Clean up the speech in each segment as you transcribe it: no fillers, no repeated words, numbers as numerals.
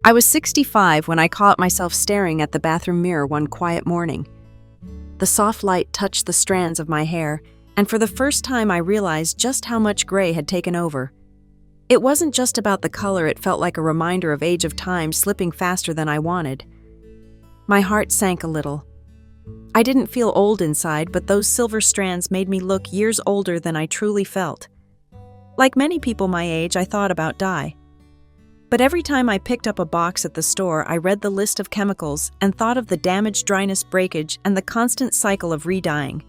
I was 65 when I caught myself staring at the bathroom mirror one quiet morning. The soft light touched the strands of my hair, and for the first time I realized just how much gray had taken over. It wasn't just about the color, it felt like a reminder of age of time slipping faster than I wanted. My heart sank a little. I didn't feel old inside, but those silver strands made me look years older than I truly felt. Like many people my age, I thought about dye. But every time I picked up a box at the store, I read the list of chemicals and thought of the damage, dryness, breakage, and the constant cycle of re-dyeing.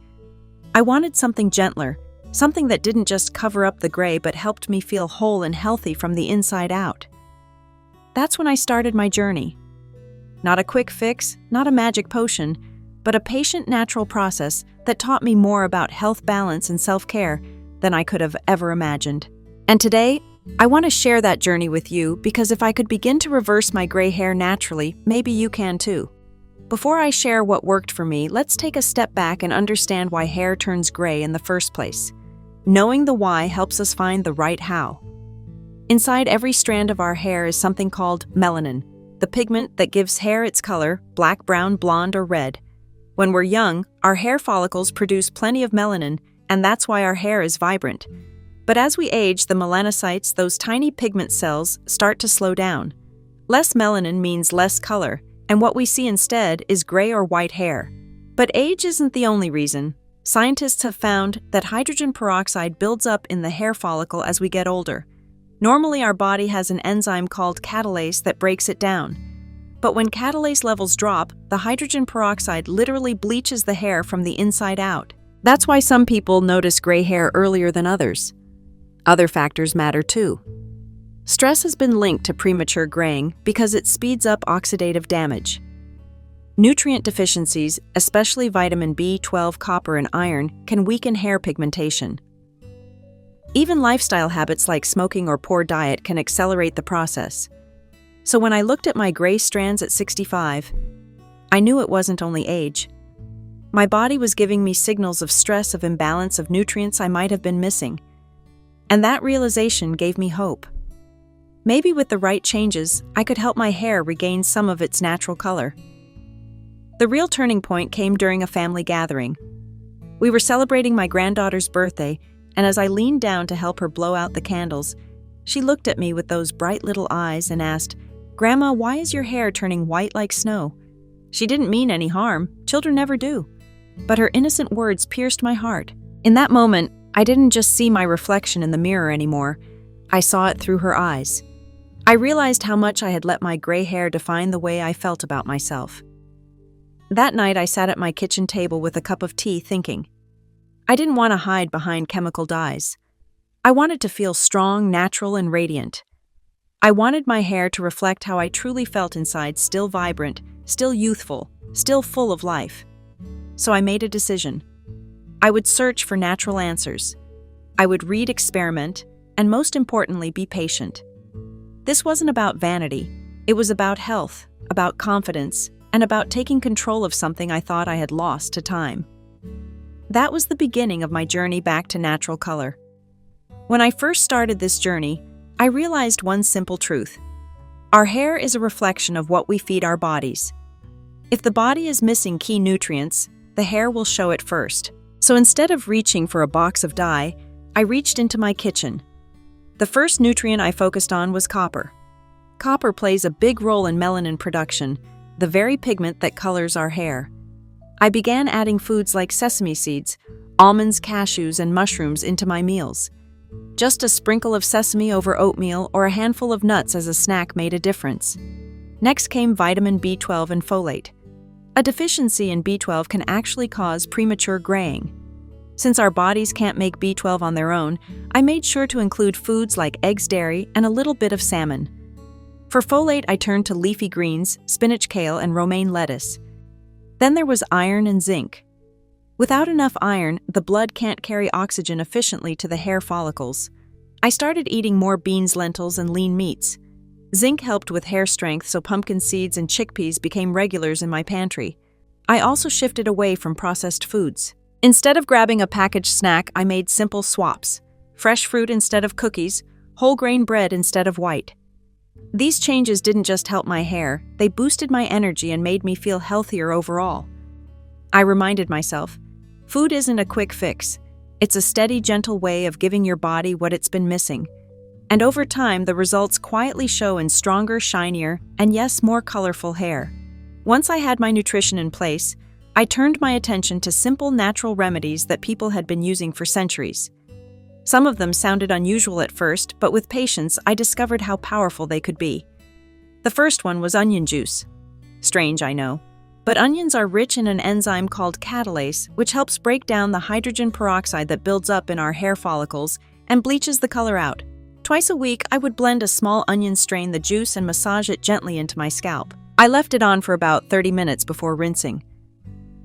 I wanted something gentler, something that didn't just cover up the gray but helped me feel whole and healthy from the inside out. That's when I started my journey. Not a quick fix, not a magic potion, but a patient, natural process that taught me more about health, balance, and self-care than I could have ever imagined. And today, I want to share that journey with you because if I could begin to reverse my gray hair naturally, maybe you can too. Before I share what worked for me, let's take a step back and understand why hair turns gray in the first place. Knowing the why helps us find the right how. Inside every strand of our hair is something called melanin, the pigment that gives hair its color, black, brown, blonde, or red. When we're young, our hair follicles produce plenty of melanin, and that's why our hair is vibrant. But as we age, the melanocytes, those tiny pigment cells, start to slow down. Less melanin means less color, and what we see instead is gray or white hair. But age isn't the only reason. Scientists have found that hydrogen peroxide builds up in the hair follicle as we get older. Normally, our body has an enzyme called catalase that breaks it down. But when catalase levels drop, the hydrogen peroxide literally bleaches the hair from the inside out. That's why some people notice gray hair earlier than others. Other factors matter too. Stress has been linked to premature graying because it speeds up oxidative damage. Nutrient deficiencies, especially vitamin B12, copper, and iron, can weaken hair pigmentation. Even lifestyle habits like smoking or poor diet can accelerate the process. So when I looked at my gray strands at 65, I knew it wasn't only age. My body was giving me signals of stress, of imbalance, of nutrients I might have been missing. And that realization gave me hope. Maybe with the right changes, I could help my hair regain some of its natural color. The real turning point came during a family gathering. We were celebrating my granddaughter's birthday, and as I leaned down to help her blow out the candles, she looked at me with those bright little eyes and asked, "Grandma, why is your hair turning white like snow?" She didn't mean any harm. Children never do. But her innocent words pierced my heart. In that moment, I didn't just see my reflection in the mirror anymore. I saw it through her eyes. I realized how much I had let my gray hair define the way I felt about myself. That night, I sat at my kitchen table with a cup of tea thinking. I didn't want to hide behind chemical dyes. I wanted to feel strong, natural, and radiant. I wanted my hair to reflect how I truly felt inside, still vibrant, still youthful, still full of life. So I made a decision. I would search for natural answers. I would read, experiment, and most importantly, be patient. This wasn't about vanity. It was about health, about confidence, and about taking control of something I thought I had lost to time. That was the beginning of my journey back to natural color. When I first started this journey, I realized one simple truth. Our hair is a reflection of what we feed our bodies. If the body is missing key nutrients, the hair will show it first. So instead of reaching for a box of dye, I reached into my kitchen. The first nutrient I focused on was copper. Copper plays a big role in melanin production, the very pigment that colors our hair. I began adding foods like sesame seeds, almonds, cashews, and mushrooms into my meals. Just a sprinkle of sesame over oatmeal or a handful of nuts as a snack made a difference. Next came vitamin B12 and folate. A deficiency in B12 can actually cause premature graying. Since our bodies can't make B12 on their own, I made sure to include foods like eggs, dairy, and a little bit of salmon. For folate, I turned to leafy greens, spinach, kale, and romaine lettuce. Then there was iron and zinc. Without enough iron, the blood can't carry oxygen efficiently to the hair follicles. I started eating more beans, lentils, and lean meats. Zinc helped with hair strength, so pumpkin seeds and chickpeas became regulars in my pantry. I also shifted away from processed foods. Instead of grabbing a packaged snack, I made simple swaps. Fresh fruit instead of cookies, whole grain bread instead of white. These changes didn't just help my hair, they boosted my energy and made me feel healthier overall. I reminded myself, food isn't a quick fix. It's a steady, gentle way of giving your body what it's been missing. And over time, the results quietly show in stronger, shinier, and yes, more colorful hair. Once I had my nutrition in place, I turned my attention to simple natural remedies that people had been using for centuries. Some of them sounded unusual at first, but with patience, I discovered how powerful they could be. The first one was onion juice. Strange, I know. But onions are rich in an enzyme called catalase, which helps break down the hydrogen peroxide that builds up in our hair follicles and bleaches the color out. Twice a week, I would blend a small onion, strain the juice, and massage it gently into my scalp. I left it on for about 30 minutes before rinsing.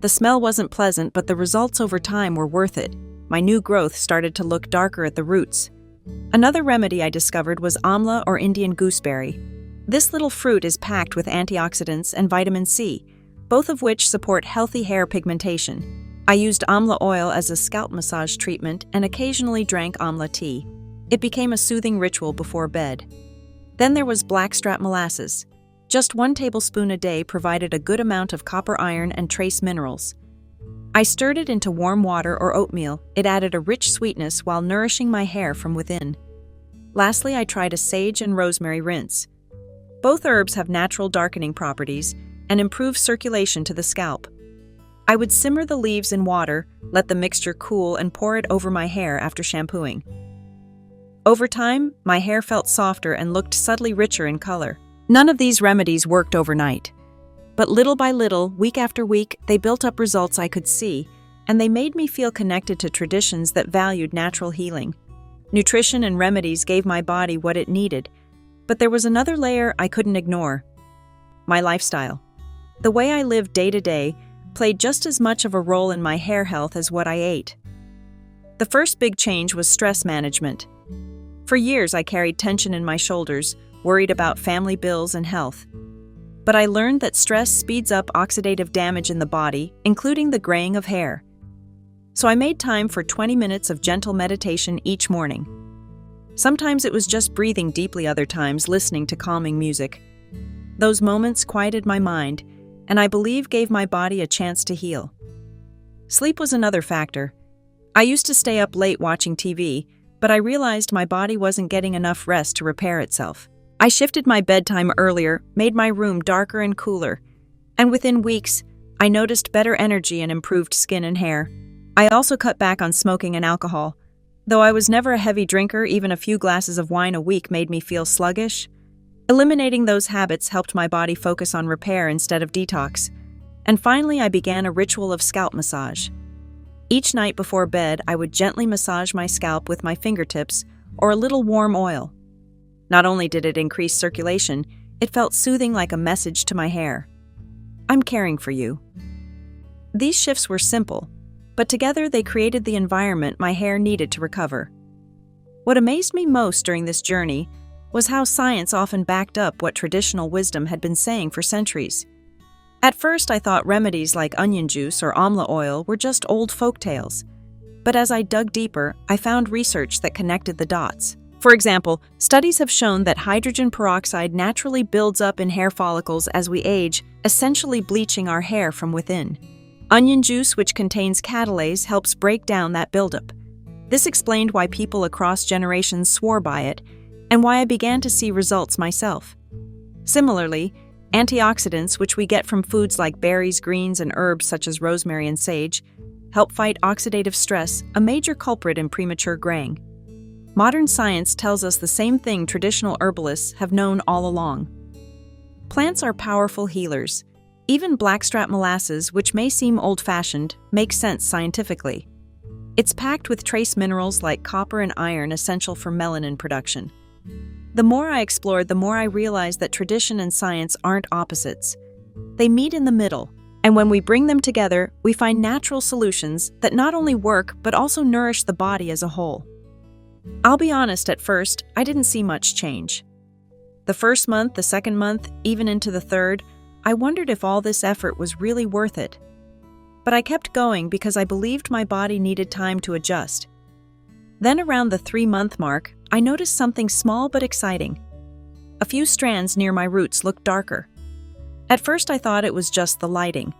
The smell wasn't pleasant, but the results over time were worth it. My new growth started to look darker at the roots. Another remedy I discovered was amla or Indian gooseberry. This little fruit is packed with antioxidants and vitamin C, both of which support healthy hair pigmentation. I used amla oil as a scalp massage treatment and occasionally drank amla tea. It became a soothing ritual before bed. Then there was blackstrap molasses. Just 1 tablespoon a day provided a good amount of copper, iron, and trace minerals. I stirred it into warm water or oatmeal. It added a rich sweetness while nourishing my hair from within. Lastly, I tried a sage and rosemary rinse. Both herbs have natural darkening properties and improve circulation to the scalp. I would simmer the leaves in water, let the mixture cool, and pour it over my hair after shampooing. Over time, my hair felt softer and looked subtly richer in color. None of these remedies worked overnight. But little by little, week after week, they built up results I could see, and they made me feel connected to traditions that valued natural healing. Nutrition and remedies gave my body what it needed, but there was another layer I couldn't ignore: my lifestyle. The way I lived day to day played just as much of a role in my hair health as what I ate. The first big change was stress management. For years, I carried tension in my shoulders, worried about family bills and health. But I learned that stress speeds up oxidative damage in the body, including the graying of hair. So I made time for 20 minutes of gentle meditation each morning. Sometimes it was just breathing deeply, other times listening to calming music. Those moments quieted my mind, and I believe gave my body a chance to heal. Sleep was another factor. I used to stay up late watching TV, but I realized my body wasn't getting enough rest to repair itself. I shifted my bedtime earlier, made my room darker and cooler, and within weeks, I noticed better energy and improved skin and hair. I also cut back on smoking and alcohol. Though I was never a heavy drinker, even a few glasses of wine a week made me feel sluggish. Eliminating those habits helped my body focus on repair instead of detox. And finally, I began a ritual of scalp massage. Each night before bed, I would gently massage my scalp with my fingertips or a little warm oil. Not only did it increase circulation, it felt soothing, like a message to my hair. I'm caring for you. These shifts were simple, but together they created the environment my hair needed to recover. What amazed me most during this journey was how science often backed up what traditional wisdom had been saying for centuries. At first, I thought remedies like onion juice or amla oil were just old folk tales. But as I dug deeper, I found research that connected the dots. For example, studies have shown that hydrogen peroxide naturally builds up in hair follicles as we age, essentially bleaching our hair from within. Onion juice, which contains catalase, helps break down that buildup. This explained why people across generations swore by it, and why I began to see results myself. Similarly, antioxidants, which we get from foods like berries, greens, and herbs such as rosemary and sage, help fight oxidative stress, a major culprit in premature graying. Modern science tells us the same thing traditional herbalists have known all along. Plants are powerful healers. Even blackstrap molasses, which may seem old-fashioned, makes sense scientifically. It's packed with trace minerals like copper and iron, essential for melanin production. The more I explored, the more I realized that tradition and science aren't opposites. They meet in the middle, and when we bring them together, we find natural solutions that not only work but also nourish the body as a whole. I'll be honest, at first, I didn't see much change. The first month, the second month, even into the third, I wondered if all this effort was really worth it. But I kept going because I believed my body needed time to adjust. Then around the 3-month mark, I noticed something small but exciting. a few strands near my roots looked darker. At first I thought it was just the lighting.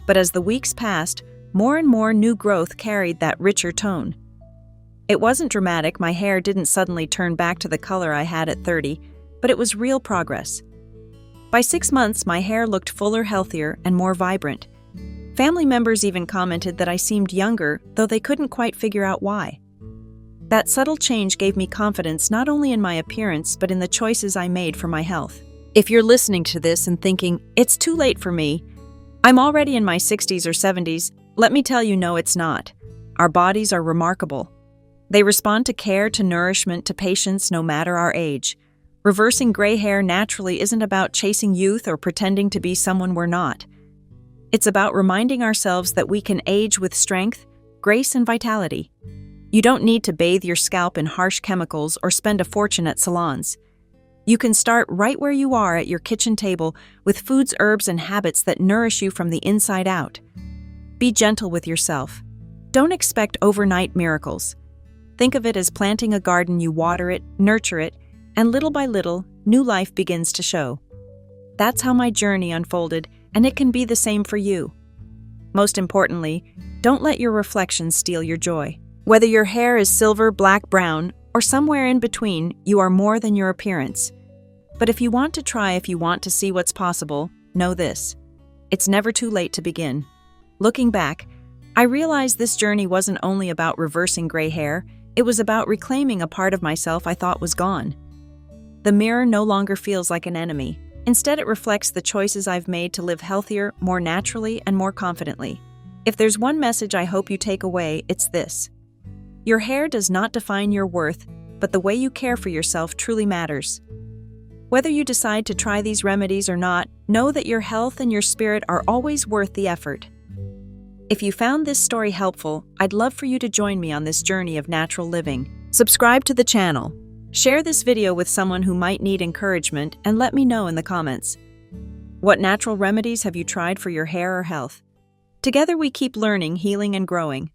But as the weeks passed, more and more new growth carried that richer tone. It wasn't dramatic, my hair didn't suddenly turn back to the color I had at 30, but it was real progress. By 6 months, my hair looked fuller, healthier, and more vibrant. Family members even commented that I seemed younger, though they couldn't quite figure out why. That subtle change gave me confidence not only in my appearance, but in the choices I made for my health. If you're listening to this and thinking, it's too late for me, I'm already in my 60s or 70s, let me tell you, no, it's not. Our bodies are remarkable. They respond to care, to nourishment, to patience, no matter our age. Reversing gray hair naturally isn't about chasing youth or pretending to be someone we're not. It's about reminding ourselves that we can age with strength, grace, and vitality. You don't need to bathe your scalp in harsh chemicals or spend a fortune at salons. You can start right where you are at your kitchen table with foods, herbs, and habits that nourish you from the inside out. Be gentle with yourself. Don't expect overnight miracles. Think of it as planting a garden. You water it, nurture it, and little by little, new life begins to show. That's how my journey unfolded, and it can be the same for you. Most importantly, don't let your reflections steal your joy. Whether your hair is silver, black, brown, or somewhere in between, you are more than your appearance. But if you want to try, if you want to see what's possible, know this: it's never too late to begin. Looking back, I realized this journey wasn't only about reversing gray hair, it was about reclaiming a part of myself I thought was gone. The mirror no longer feels like an enemy. Instead, it reflects the choices I've made to live healthier, more naturally, and more confidently. If there's one message I hope you take away, it's this: your hair does not define your worth, but the way you care for yourself truly matters. Whether you decide to try these remedies or not, know that your health and your spirit are always worth the effort. If you found this story helpful, I'd love for you to join me on this journey of natural living. Subscribe to the channel. Share this video with someone who might need encouragement, and let me know in the comments. What natural remedies have you tried for your hair or health? Together we keep learning, healing, and growing.